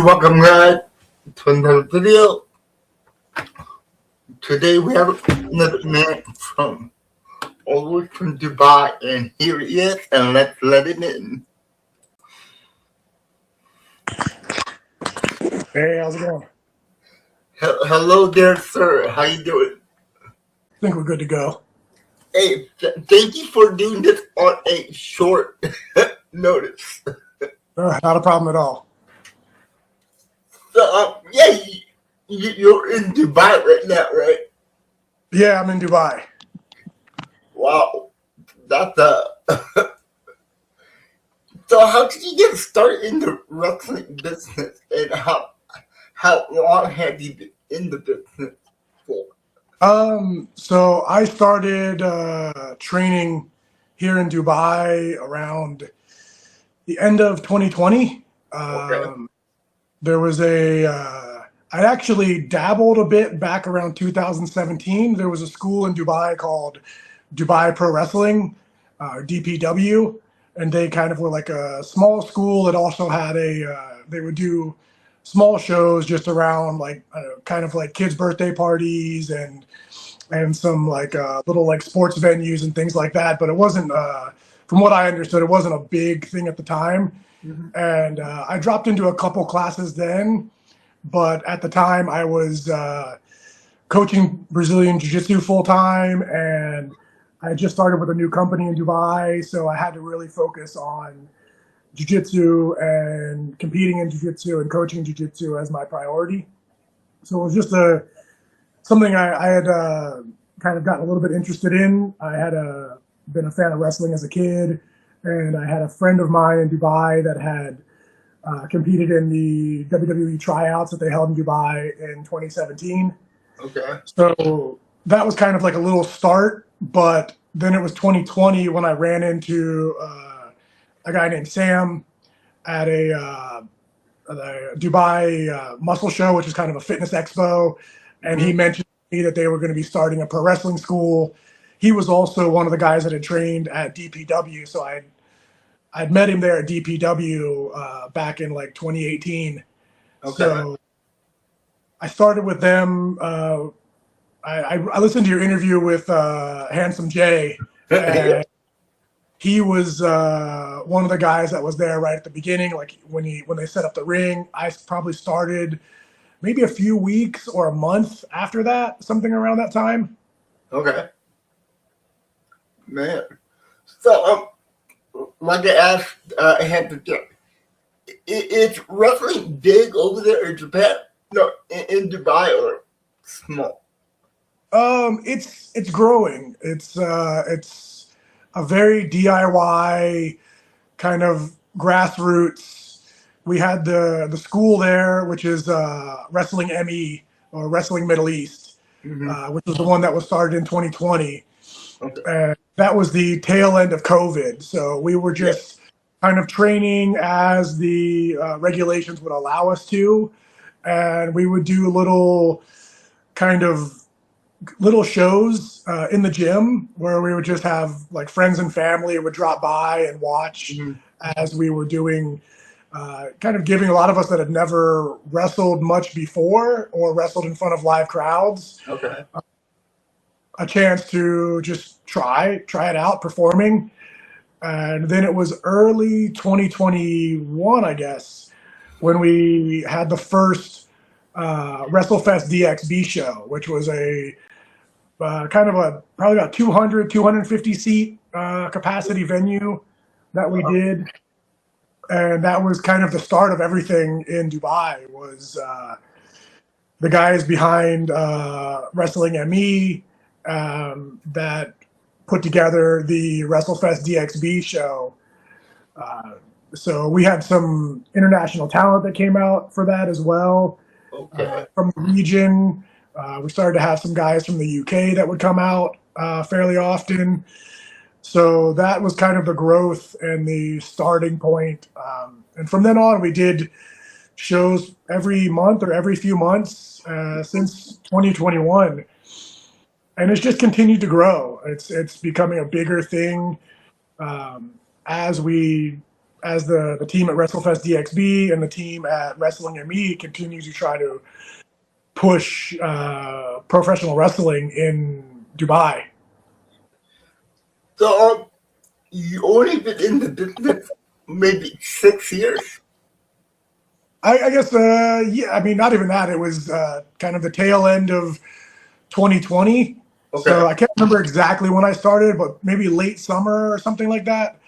welcome back to another video. Today we have another man from all the way from Dubai, and here he is, and let's let him in. Hey, how's it going? Hello there, sir. How you doing? I think we're good to go. Hey, thank you for doing this on a short notice. Not a problem at all. So, you're in Dubai right now, right? Yeah, I'm in Dubai. Wow, that's So how did you get started in the wrestling business, and how long have you been in the business for? So I started training here in Dubai around the end of 2020. Okay. There was I actually dabbled a bit back around 2017. There was a school in Dubai called Dubai Pro Wrestling, DPW, and they kind of were like a small school that also had they would do small shows just around like kind of like kids' birthday parties and some like little like sports venues and things like that. But it wasn't, from what I understood, it wasn't a big thing at the time. Mm-hmm. And I dropped into a couple classes then, but at the time I was coaching Brazilian Jiu-Jitsu full time, and I just started with a new company in Dubai, so I had to really focus on Jiu-Jitsu and competing in Jiu-Jitsu and coaching Jiu-Jitsu as my priority. So it was just something I had kind of gotten a little bit interested in. I had been a fan of wrestling as a kid, and I had a friend of mine in Dubai that had competed in the WWE tryouts that they held in Dubai in 2017. Okay. So that was kind of like a little start, but then it was 2020 when I ran into a guy named Sam at a Dubai muscle show, which is kind of a fitness expo, and he mentioned to me that they were going to be starting a pro wrestling school. He was also one of the guys that had trained at DPW, so I'd met him there at DPW back in like 2018. Okay. So I started with them. I listened to your interview with Handsome Jay, and he was one of the guys that was there right at the beginning. Like when they set up the ring, I probably started maybe a few weeks or a month after that, something around that time. Okay. Man. So, like I asked, I had to check. It's wrestling big over there in Japan? No, in Dubai, or small? It's growing. It's a very DIY kind of grassroots. We had the school there, which is Wrestling ME or Wrestling Middle East, which was the one that was started in 2020. Okay. And that was the tail end of COVID. So we were just kind of training as the regulations would allow us to. And we would do little shows in the gym where we would just have like friends and family would drop by and watch as we were doing, kind of giving a lot of us that had never wrestled much before or wrestled in front of live crowds a chance to just try it out performing. And then it was early 2021, I guess, when we had the first WrestleFest DXB show, which was a kind of probably about 250 seat capacity venue that we did. And that was kind of the start of everything in Dubai. Was the guys behind Wrestling ME that put together the WrestleFest DXB show. So we had some international talent that came out for that as well. From the region. We started to have some guys from the UK that would come out fairly often. So that was kind of the growth and the starting point. And from then on, we did shows every month or every few months since 2021. And it's just continued to grow. It's becoming a bigger thing as we as the team at WrestleFest DXB and the team at Wrestling ME continue to try to push professional wrestling in Dubai. So you only been in the business maybe 6 years? I guess, yeah, I mean, not even that. It was kind of the tail end of 2020. Okay. So I can't remember exactly when I started, but maybe late summer or something like that,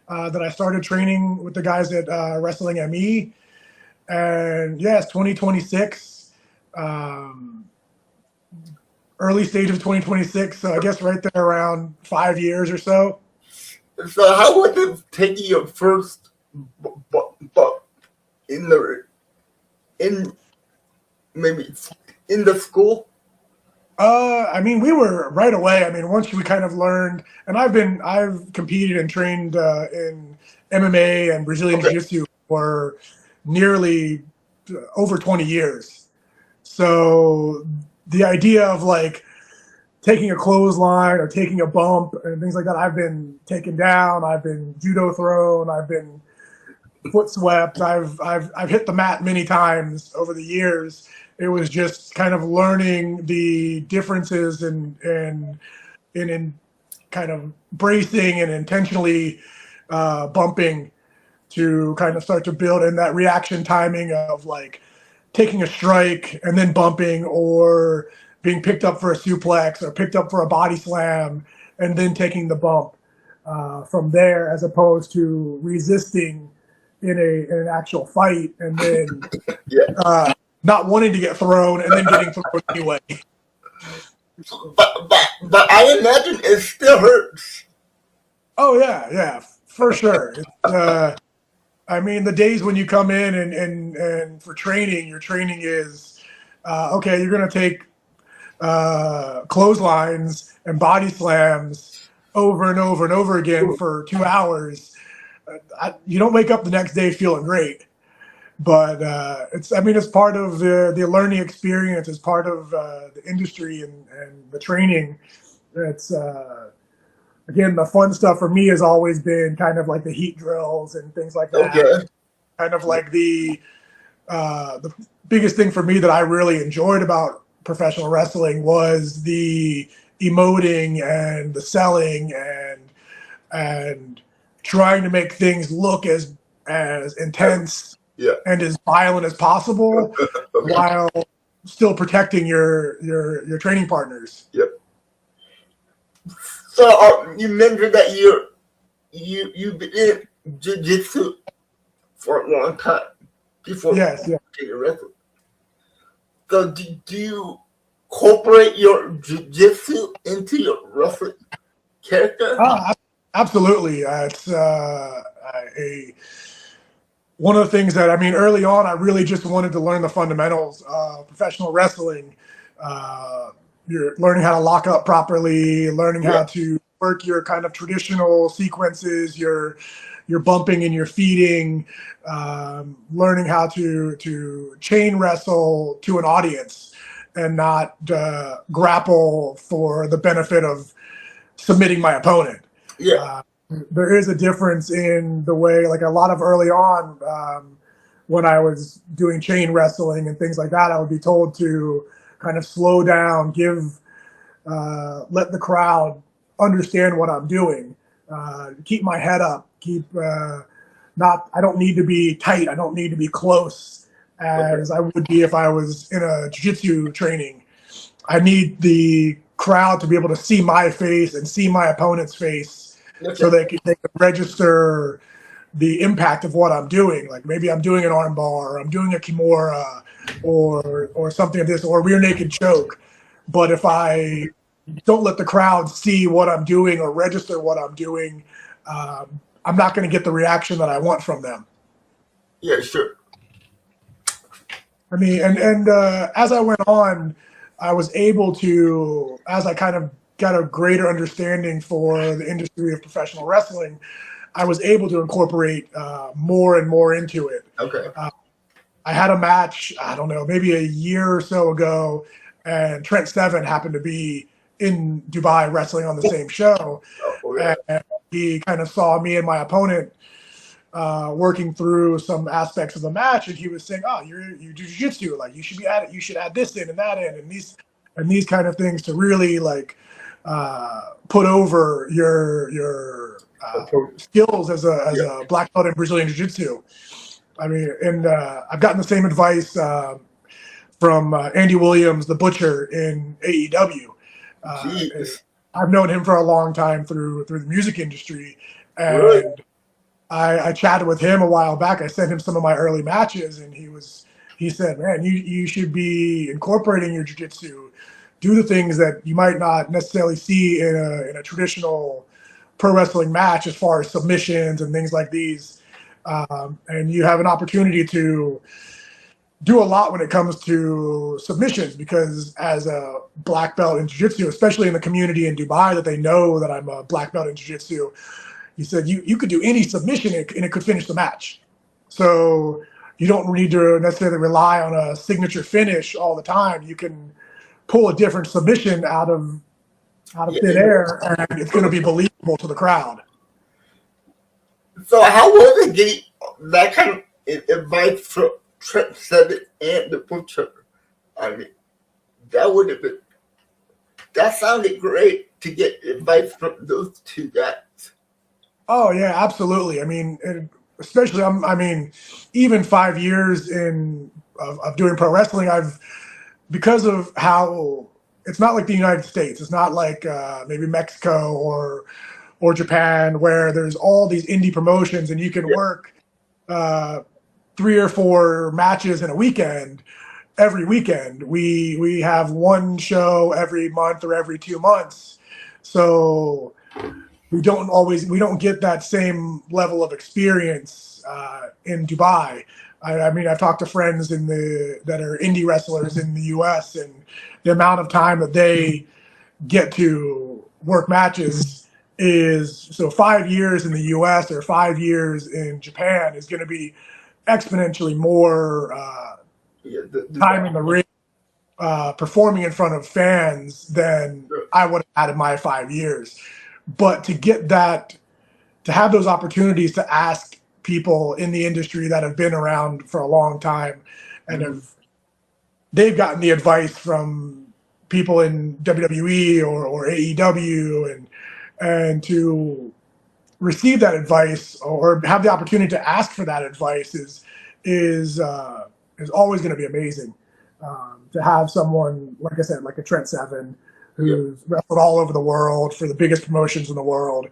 that I started training with the guys at Wrestling ME. And yes, 2026, early stage of 2026. So I guess right there around 5 years or so. So how was it taking your first in maybe in the school? I mean, we were right away. I mean, once we kind of learned, and I've competed and trained in MMA and Brazilian Jiu-Jitsu for nearly over 20 years. So the idea of like taking a clothesline or taking a bump and things like that, I've been taken down, I've been judo thrown, I've been foot swept, I've hit the mat many times over the years. It was just kind of learning the differences in kind of bracing and intentionally bumping to kind of start to build in that reaction timing of like taking a strike and then bumping, or being picked up for a suplex or picked up for a body slam and then taking the bump from there, as opposed to resisting in an actual fight and then not wanting to get thrown and then getting thrown anyway. But I imagine it still hurts. Oh yeah, for sure. I mean, the days when you come in and for training, your training is okay. You're going to take clotheslines and body slams over and over and over again for 2 hours. You don't wake up the next day feeling great. But it's part of the learning experience. It's part of the industry and the training. It's again, the fun stuff for me has always been kind of like the heat drills and things like that. Okay. Kind of like the biggest thing for me that I really enjoyed about professional wrestling was the emoting and the selling and trying to make things look as intense. Yeah. And as violent as possible while still protecting your training partners. Yep. So you mentioned that you've been in jiu-jitsu for a long time before Yes. wrestling. So do you incorporate your jiu-jitsu into your wrestling character? Absolutely. It's one of the things that, I mean, early on, I really just wanted to learn the fundamentals of professional wrestling. You're learning how to lock up properly, learning how to work your kind of traditional sequences, your bumping and your feeding, learning how to chain wrestle to an audience and not grapple for the benefit of submitting my opponent. Yeah. There is a difference in the way, like a lot of early on, when I was doing chain wrestling and things like that, I would be told to kind of slow down, let the crowd understand what I'm doing, keep my head up, I don't need to be tight. I don't need to be close as I would be if I was in a jiu-jitsu training. I need the crowd to be able to see my face and see my opponent's face. So they can register the impact of what I'm doing. Like maybe I'm doing an arm bar, or I'm doing a kimura, or something like this, or a rear naked choke. But if I don't let the crowd see what I'm doing or register what I'm doing, I'm not going to get the reaction that I want from them. Yeah, sure. I mean, and as I went on, I was able to, as I kind of got a greater understanding for the industry of professional wrestling, I was able to incorporate more and more into it. Okay. I had a match, I don't know, maybe a year or so ago, and Trent Seven happened to be in Dubai wrestling on the same show. Oh, yeah. And he kind of saw me and my opponent working through some aspects of the match, and he was saying, "Oh, you do jiu-jitsu, like you should be at it. You should add this in and that in, and these kind of things to really like put over your skills as a black belt in Brazilian Jiu-Jitsu." I mean, and I've gotten the same advice from Andy Williams, the Butcher in AEW. I've known him for a long time through the music industry, and Really? I chatted with him a while back. I sent him some of my early matches, and he said, "Man, you should be incorporating your jiu-jitsu, do the things that you might not necessarily see in a traditional pro wrestling match as far as submissions and things like these, and you have an opportunity to do a lot when it comes to submissions, because as a black belt in jiu-jitsu, especially in the community in Dubai that they know that I'm a black belt in jiu-jitsu," he said, you could do any submission and it could finish the match. So you don't need to necessarily rely on a signature finish all the time. You can pull a different submission out of thin air, and it's going to be believable to the crowd. So how was it getting that kind of advice from Trent Seven and the Butcher? I mean, that sounded great to get advice from those two guys. Oh yeah, absolutely. I mean, especially even 5 years of doing pro wrestling, because of how it's not like the United States. It's not like maybe Mexico or Japan, where there's all these indie promotions and you can work 3 or 4 matches in a weekend. Every weekend, we have one show every month or every 2 months, so we don't get that same level of experience in Dubai. I mean, I've talked to friends that are indie wrestlers in the U.S., and the amount of time that they get to work matches is, so 5 years in the U.S. or 5 years in Japan is going to be exponentially more time in the ring, performing in front of fans than I would have had in my 5 years. But to have those opportunities to ask people in the industry that have been around for a long time, and they've gotten the advice from people in WWE or AEW, and to receive that advice or have the opportunity to ask for that advice is always going to be amazing. To have someone, like I said, like a Trent Seven, who's wrestled all over the world for the biggest promotions in the world,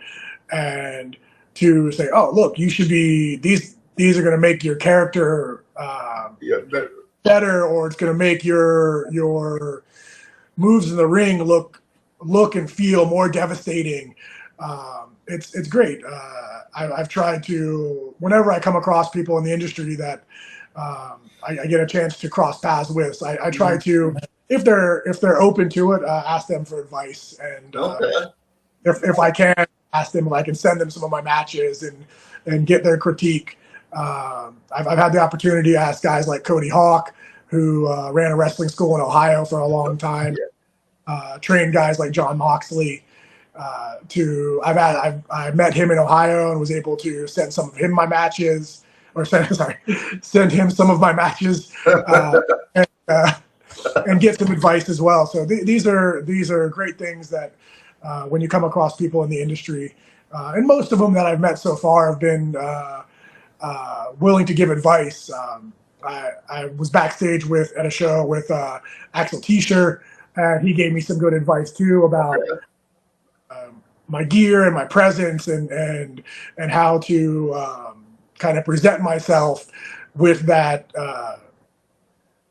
and to say, "Oh, look, you should be these are going to make your character better, or it's going to make your moves in the ring look and feel more devastating." It's great. I've tried to, whenever I come across people in the industry that I get a chance to cross paths with, so I try to, if they're open to it, ask them for advice, and if I can, ask them if I can send them some of my matches and get their critique. I've had the opportunity to ask guys like Cody Hawk, who ran a wrestling school in Ohio for a long time, trained guys like John Moxley. I met him in Ohio and was able to send some of him my matches, or send him some of my matches, and get some advice as well. So these are great things that when you come across people in the industry, and most of them that I've met so far have been willing to give advice. I was backstage at a show with Axel Tischer, and he gave me some good advice too about my gear and my presence and how to kind of present myself with that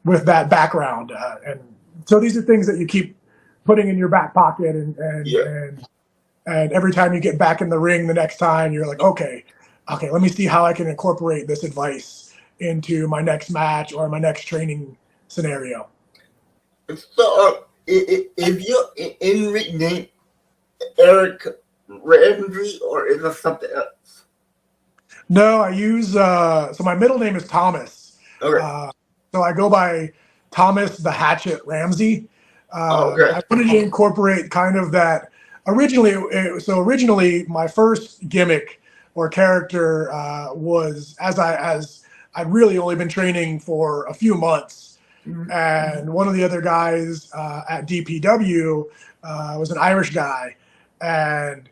background. And so these are things that you keep putting in your back pocket, and every time you get back in the ring the next time, you're like, okay, let me see how I can incorporate this advice into my next match or my next training scenario. So if you're in ring name Eric Ramsey, or is it something else? No, I use so my middle name is Thomas. Okay. So I go by Thomas the Hatchet Ramsey. Okay. I wanted to incorporate kind of that. Originally, my first gimmick or character was as I'd really only been training for a few months, and one of the other guys at DPW was an Irish guy, and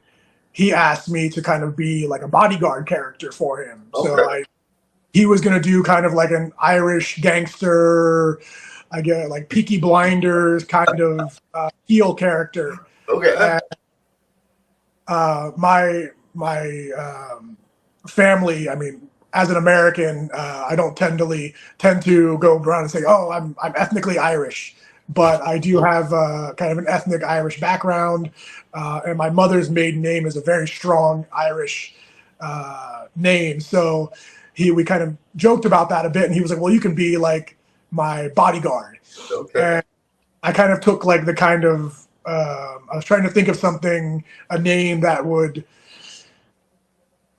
he asked me to kind of be like a bodyguard character for him. Okay. So he was going to do kind of like an Irish gangster, I guess, like Peaky Blinders kind of heel character. Okay. And, my family, I mean, as an American, I don't tend to go around and say, "Oh, I'm ethnically Irish," but I do have kind of an ethnic Irish background, and my mother's maiden name is a very strong Irish name. So we kind of joked about that a bit, and he was like, "Well, you can be like my bodyguard." Okay. And I kind of took like the kind of I was trying to think of something, a name that would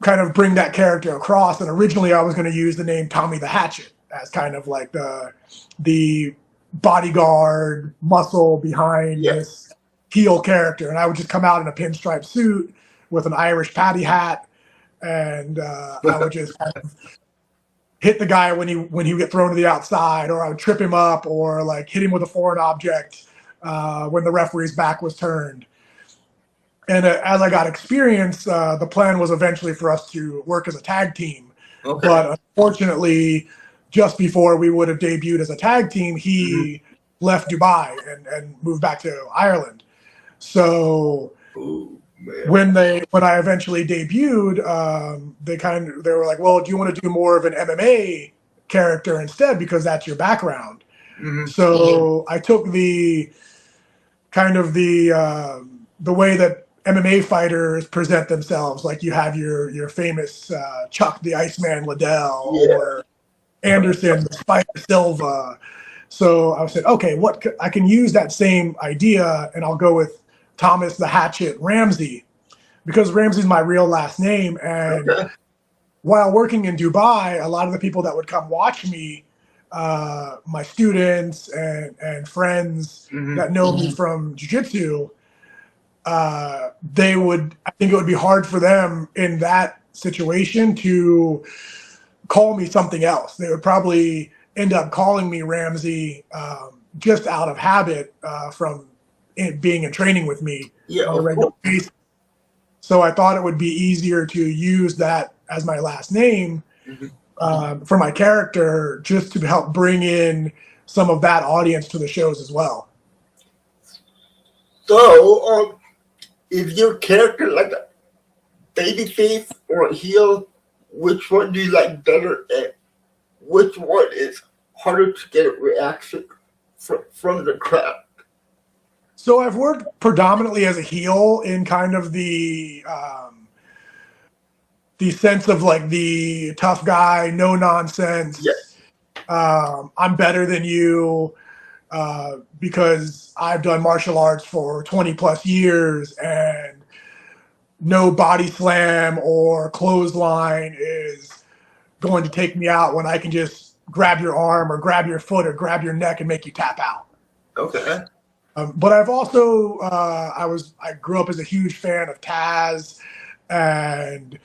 kind of bring that character across. And originally I was going to use the name Tommy the Hatchet as kind of like the bodyguard muscle behind this heel character. And I would just come out in a pinstripe suit with an Irish paddy hat. And I would just kind of hit the guy when he would get thrown to the outside, or I would trip him up, or like hit him with a foreign object when the referee's back was turned. And as I got experience, the plan was eventually for us to work as a tag team. Okay. But unfortunately, just before we would have debuted as a tag team, he left Dubai and moved back to Ireland. So when I eventually debuted, they were like, "Well, do you want to do more of an MMA character instead, because that's your background?" So I took the kind of the way that MMA fighters present themselves, like you have your famous Chuck the Iceman Liddell or Anderson the Spider Silva. So I said, okay, I can use that same idea, and I'll go with Thomas the Hatchet Ramsey, because Ramsey's my real last name. And while working in Dubai, a lot of the people that would come watch me, my students and friends that know me from jiu-jitsu, I think it would be hard for them in that situation to call me something else. They would probably end up calling me Ramsey just out of habit from being in training with me on a regular basis. So I thought it would be easier to use that as my last name for my character, just to help bring in some of that audience to the shows as well. So, is your character like a babyface or a heel? Which one do you like better, and which one is harder to get a reaction from the crowd? So I've worked predominantly as a heel in kind of the sense of like the tough guy, no nonsense. I'm better than you because I've done martial arts for 20 plus years, and no body slam or clothesline is going to take me out when I can just grab your arm or grab your foot or grab your neck and make you tap out. Okay. But I've also, I grew up as a huge fan of Taz and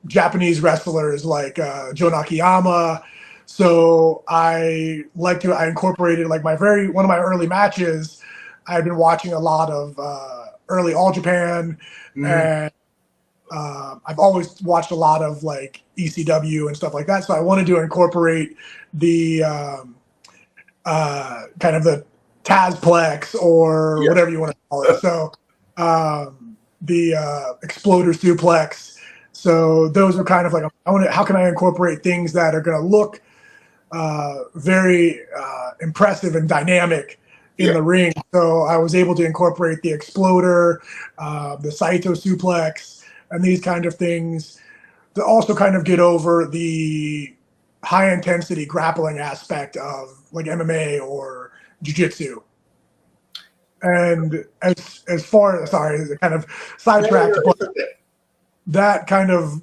Japanese wrestlers like Joe Nakayama. So I incorporated like one of my early matches. I've been watching a lot of early All Japan, and I've always watched a lot of like ECW and stuff like that. So I wanted to incorporate the kind of the Tazplex or whatever you want to call it. So the Exploder Suplex. So those are kind of like, how can I incorporate things that are going to look very impressive and dynamic in the ring. So I was able to incorporate the Exploder, the Saito Suplex, and these kind of things to also kind of get over the high intensity grappling aspect of like MMA or jiu-jitsu. And as far as, sorry, kind of sidetracked, but that kind of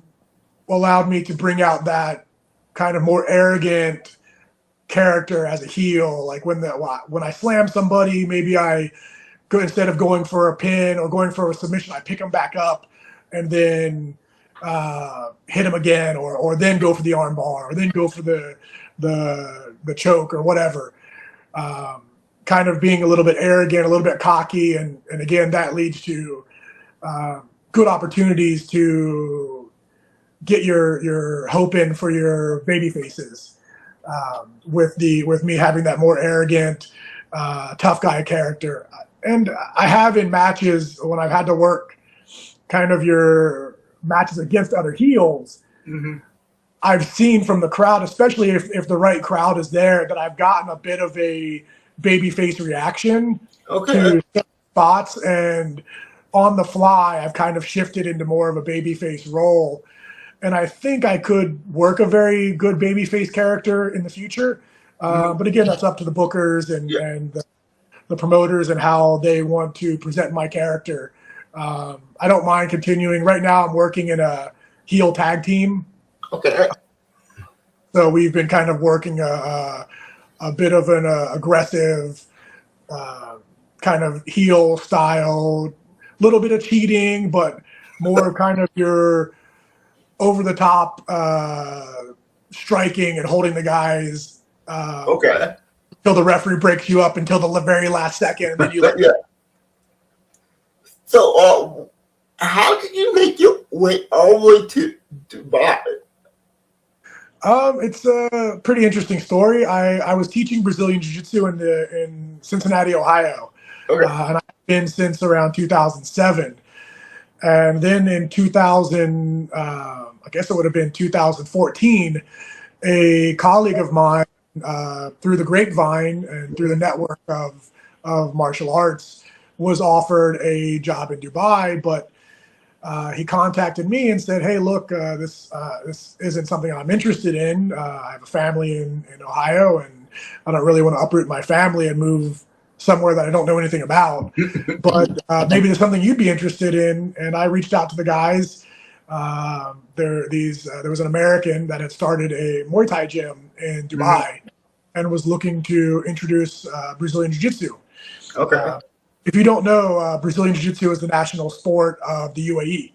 allowed me to bring out that kind of more arrogant character as a heel. Like when I slam somebody, maybe I go, instead of going for a pin or going for a submission, I pick them back up and then hit him again, or then go for the arm bar, or then go for the choke or whatever. Kind of being a little bit arrogant, a little bit cocky, and again that leads to good opportunities to get your hope in for your baby faces. With me having that more arrogant, tough guy character, and I have in matches when I've had to work kind of your matches against other heels. Mm-hmm. I've seen from the crowd, especially if the right crowd is there, that I've gotten a bit of a babyface reaction to spots, and on the fly, I've kind of shifted into more of a babyface role. And I think I could work a very good babyface character in the future. But again, that's up to the bookers and the promoters and how they want to present my character. I don't mind continuing. Right now, I'm working in a heel tag team. Okay. So we've been kind of working a bit of an aggressive kind of heel style, little bit of cheating, but more kind of your over the top striking and holding the guys until the referee breaks you up until the very last second, and then you let So how did you make your way all the way to Dubai? It's a pretty interesting story. I was teaching Brazilian Jiu-Jitsu in Cincinnati, Ohio, and I've been since around 2007. And then in 2000, I guess it would have been 2014, a colleague of mine, through the grapevine and through the network of martial arts, was offered a job in Dubai, but he contacted me and said, "Hey, look, this isn't something I'm interested in. I have a family in Ohio, and I don't really want to uproot my family and move somewhere that I don't know anything about. But maybe there's something you'd be interested in." And I reached out to the guys. There was an American that had started a Muay Thai gym in Dubai and was looking to introduce Brazilian Jiu-Jitsu. Okay. If you don't know, Brazilian Jiu-Jitsu is the national sport of the UAE.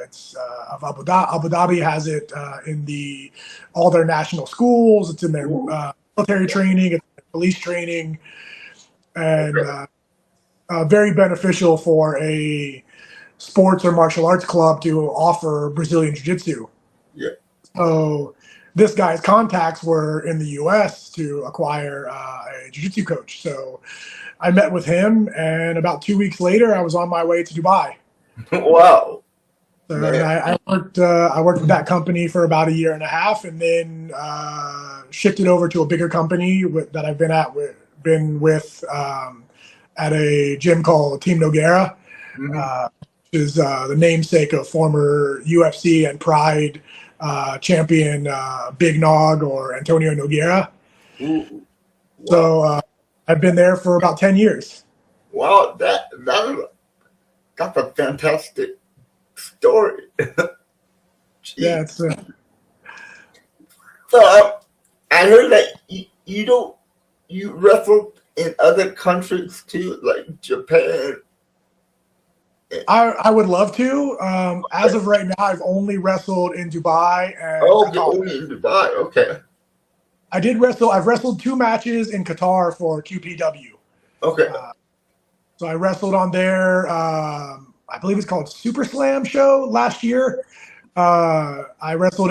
It's of Abu Dhabi has it in all their national schools. It's in their military training, it's police training, and very beneficial for a sports or martial arts club to offer Brazilian Jiu-Jitsu. Yeah. So this guy's contacts were in the U.S. to acquire a Jiu-Jitsu coach. So I met with him, and about 2 weeks later, I was on my way to Dubai. Wow. So I worked with that company for about a year and a half, and then shifted over to a bigger company that I've been with at a gym called Team Nogueira, which is the namesake of former UFC and Pride champion Big Nog or Antonio Nogueira. Wow. So I've been there for about 10 years. Wow, that's a fantastic story. Yeah, it's So I heard that you wrestled in other countries too, like Japan. I would love to. As of right now, I've only wrestled in Dubai. And Only in Dubai. Okay. I've wrestled 2 matches in Qatar for QPW. Okay. So I wrestled on their, I believe it's called Super Slam show last year. I wrestled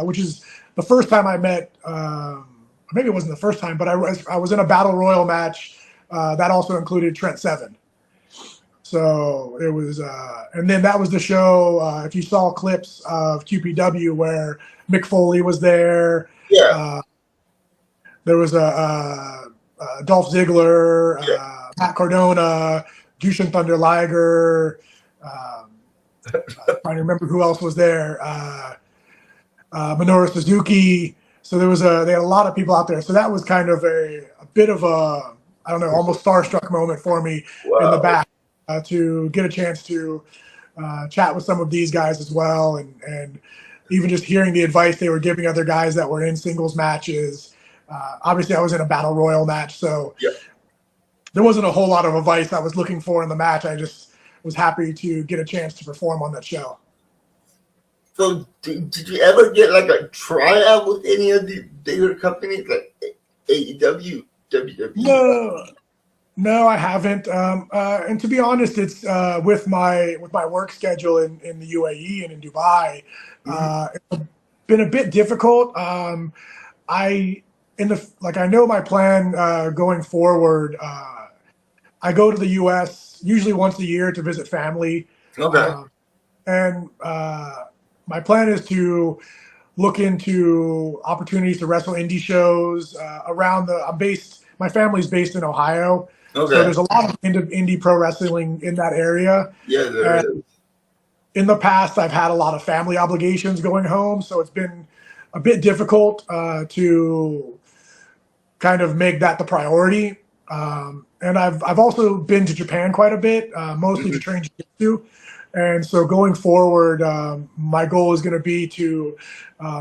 which is the first time I met, maybe it wasn't the first time, but I was in a battle royal match that also included Trent Seven. So it was, and then that was the show. If you saw clips of QPW where Mick Foley was there, there was Dolph Ziggler, Pat Cardona, Jushin Thunder Liger. Trying to remember who else was there. Minoru Suzuki. So they had a lot of people out there. So that was kind of a bit of a, I don't know, almost starstruck moment for me in the back to get a chance to chat with some of these guys as well, and even just hearing the advice they were giving other guys that were in singles matches. Obviously, I was in a battle royal match, so there wasn't a whole lot of advice I was looking for in the match. I just was happy to get a chance to perform on that show. So did you ever get like a tryout with any of the bigger companies like AEW, WWE? No, I haven't. And to be honest, it's with my work schedule in the UAE and in Dubai, Mm-hmm. it's been a bit difficult. I I know my plan going forward. I go to the U.S. usually once a year to visit family, Okay. um, and my plan is to look into opportunities to wrestle indie shows around the. I'm based. My family's based in Ohio, so Okay. there's a lot of indie pro wrestling in that area. Yeah, there And is. in the past, I've had a lot of family obligations going home, so it's been a bit difficult to kind of make that the priority. And I've also been to Japan quite a bit, mostly to Mm-hmm. train jiu-jitsu. And so going forward, my goal is going to be to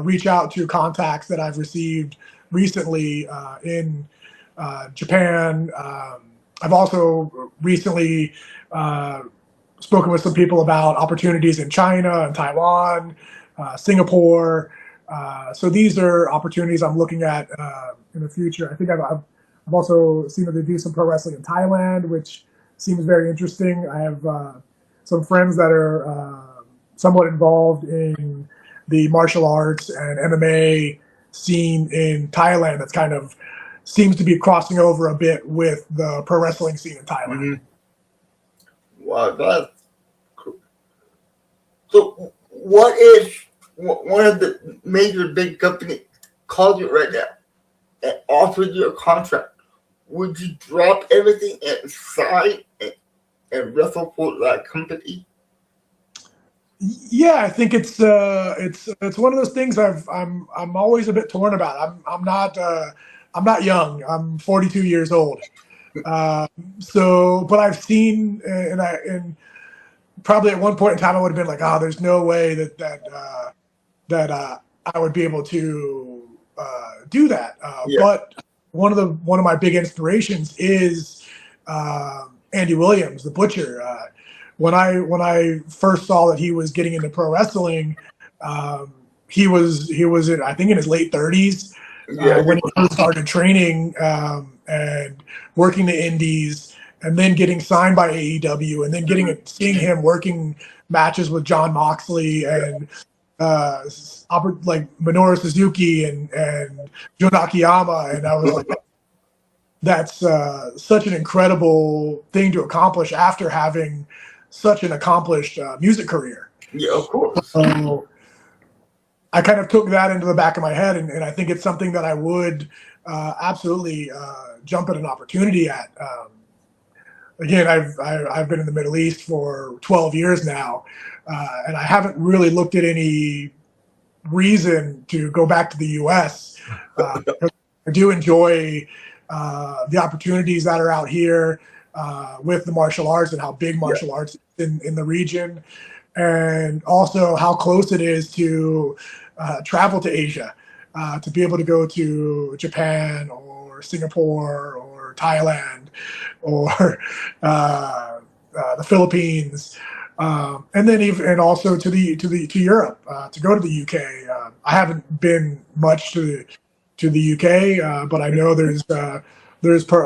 reach out to contacts that I've received recently in Japan. I've also recently spoken with some people about opportunities in China and Taiwan, Singapore. So these are opportunities I'm looking at in the future. I think I've also seen that they do some pro wrestling in Thailand, which seems very interesting. I have some friends that are somewhat involved in the martial arts and MMA scene in Thailand. That's kind of seems to be crossing over a bit with the pro wrestling scene in Thailand. Mm-hmm. Wow, that's cool. So what if one of the major big companies calls you right now and offers you a contract? Would you drop everything and sign and wrestle for that company? Yeah, I think it's one of those things I'm always a bit torn about. I'm not young. I'm 42 years old. But I've seen and probably at one point in time I would have been like, oh, there's no way that I would be able to do that. Yeah. But one of my big inspirations is Andy Williams, the Butcher. When I first saw that he was getting into pro wrestling, he was I think in his late 30s Yeah. when he first started training and working the indies, and then getting signed by AEW, and then seeing him working matches with John Moxley and like Minoru Suzuki and Jun Akiyama, and I was like, that's such an incredible thing to accomplish after having such an accomplished music career. Yeah, of course. So I kind of took that into the back of my head, and I think it's something that I would absolutely jump at an opportunity at. Again, I've been in the Middle East for 12 years now, and I haven't really looked at any reason to go back to the U.S. Because I do enjoy the opportunities that are out here with the martial arts and how big martial arts is in the region, and also how close it is to travel to Asia, to be able to go to Japan or Singapore or Thailand or the Philippines, and then and also to Europe, to go to the UK. I haven't been much to the UK, but I know there's a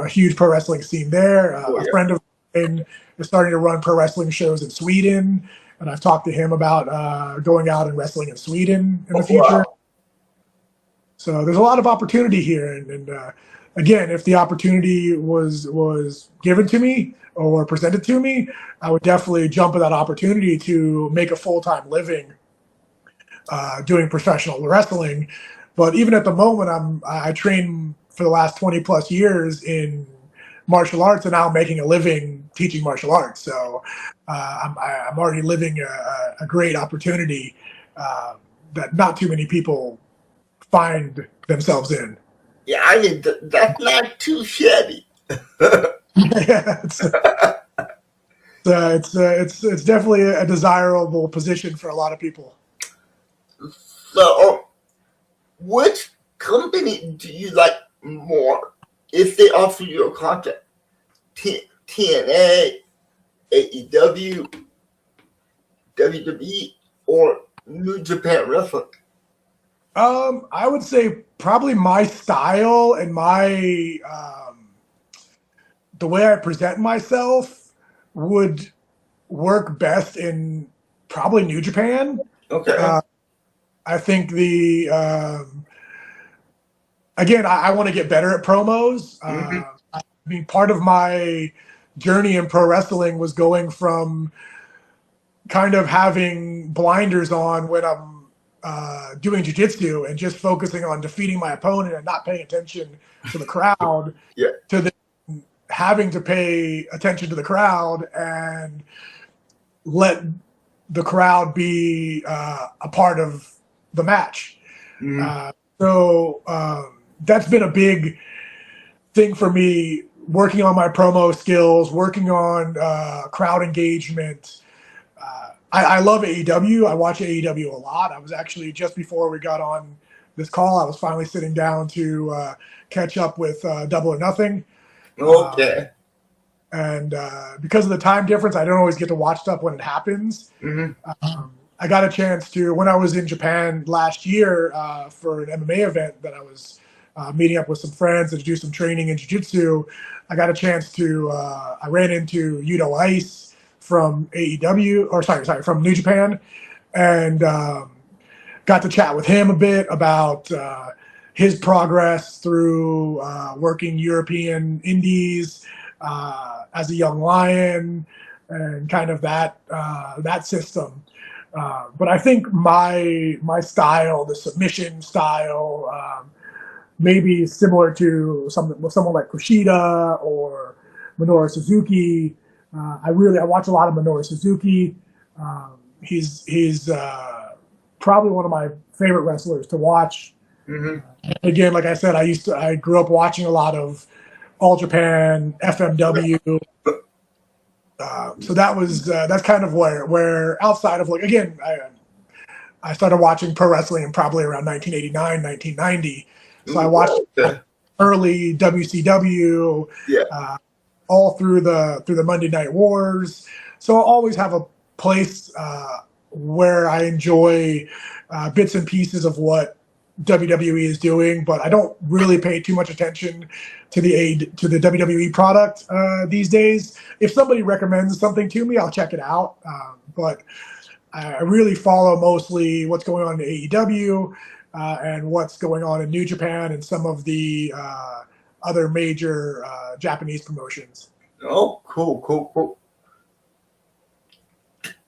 huge pro wrestling scene there. A friend of mine is starting to run pro wrestling shows in Sweden, and I've talked to him about going out and wrestling in Sweden in the future. Wow. So there's a lot of opportunity here, and again, if the opportunity was given to me or presented to me, I would definitely jump at that opportunity to make a full-time living doing professional wrestling. But even at the moment, I train for the last 20 plus years in martial arts, and now I'm making a living teaching martial arts. So I'm already living a great opportunity that not too many people find themselves in. Yeah, I mean that's not too shabby. Yeah, it's definitely a desirable position for a lot of people. So, which company do you like more if they offer you a contract? TNA, AEW, WWE, or New Japan wrestling? I would say probably my style and my the way I present myself would work best in probably New Japan. Okay. I think again, I want to get better at promos. I mean, part of my journey in pro wrestling was going from kind of having blinders on when I'm doing jiu-jitsu and just focusing on defeating my opponent and not paying attention to the crowd Yeah. to then having to pay attention to the crowd and let the crowd be a part of the match. So that's been a big thing for me, working on my promo skills, working on crowd engagement. I love AEW. I watch AEW a lot. I was actually, just before we got on this call, I was finally sitting down to catch up with Double or Nothing. Okay. And because of the time difference, I don't always get to watch stuff when it happens. I got a chance to, when I was in Japan last year for an MMA event that I was meeting up with some friends to do some training in jiu-jitsu, I got a chance to, I ran into Yudo Ice from AEW, or sorry, from New Japan, and got to chat with him a bit about his progress through working European indies as a young lion and kind of that system. But I think my style, the submission style, maybe similar to someone like Kushida or Minoru Suzuki. I watch a lot of Minoru Suzuki. He's probably one of my favorite wrestlers to watch. Again, like I said, I grew up watching a lot of All Japan, FMW. So that's kind of where outside of, like, again, I started watching pro wrestling probably around 1989, 1990. So I watched early WCW, all through the Monday Night Wars. So I'll always have a place where I enjoy bits and pieces of what WWE is doing, but I don't really pay too much attention to the WWE product these days. If somebody recommends something to me, I'll check it out. But I really follow mostly what's going on in AEW and what's going on in New Japan and some of the other major Japanese promotions. Oh, cool.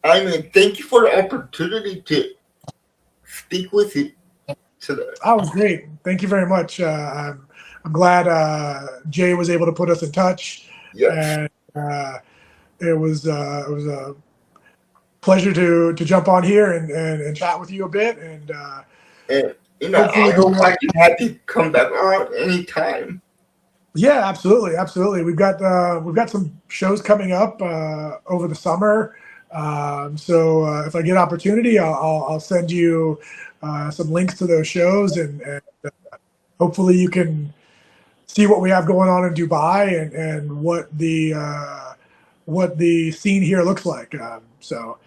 I mean, thank you for the opportunity to speak with you today. That was great. Thank you very much. I'm glad Jay was able to put us in touch. Yes. And it was a pleasure to jump on here and chat with you a bit. And you know, I hope I can have you come back on anytime. Yeah, absolutely. We've got some shows coming up over the summer. So if I get opportunity, I'll send you some links to those shows, and hopefully you can see what we have going on in Dubai and what the scene here looks like. Thank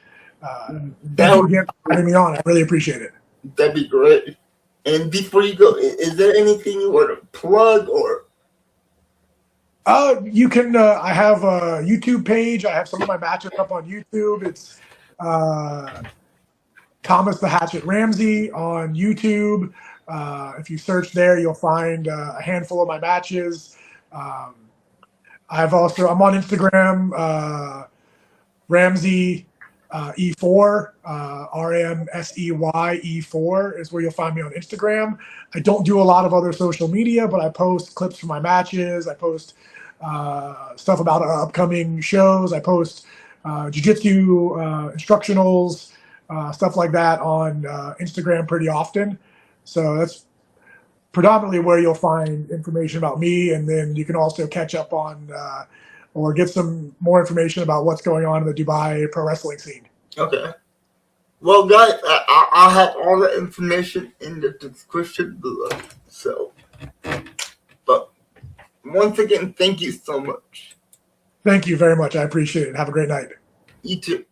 you again for having me on. I really appreciate it. That'd be great. And before you go, is there anything you want to plug or? You can. I have a YouTube page. I have some of my matches up on YouTube. It's Thomas the Hatchet Ramsey on YouTube. If you search there, you'll find a handful of my matches. I'm on Instagram. Ramsey E4, Ramsey E4 is where you'll find me on Instagram. I don't do a lot of other social media, but I post clips from my matches. I post stuff about upcoming shows. I post jiu-jitsu instructionals, stuff like that on Instagram pretty often. So that's predominantly where you'll find information about me, and then you can also catch up on or get some more information about what's going on in the Dubai pro wrestling scene. Okay. Well, guys, I'll have all the information in the description below. So, but once again, thank you so much. Thank you very much. I appreciate it. Have a great night. You too.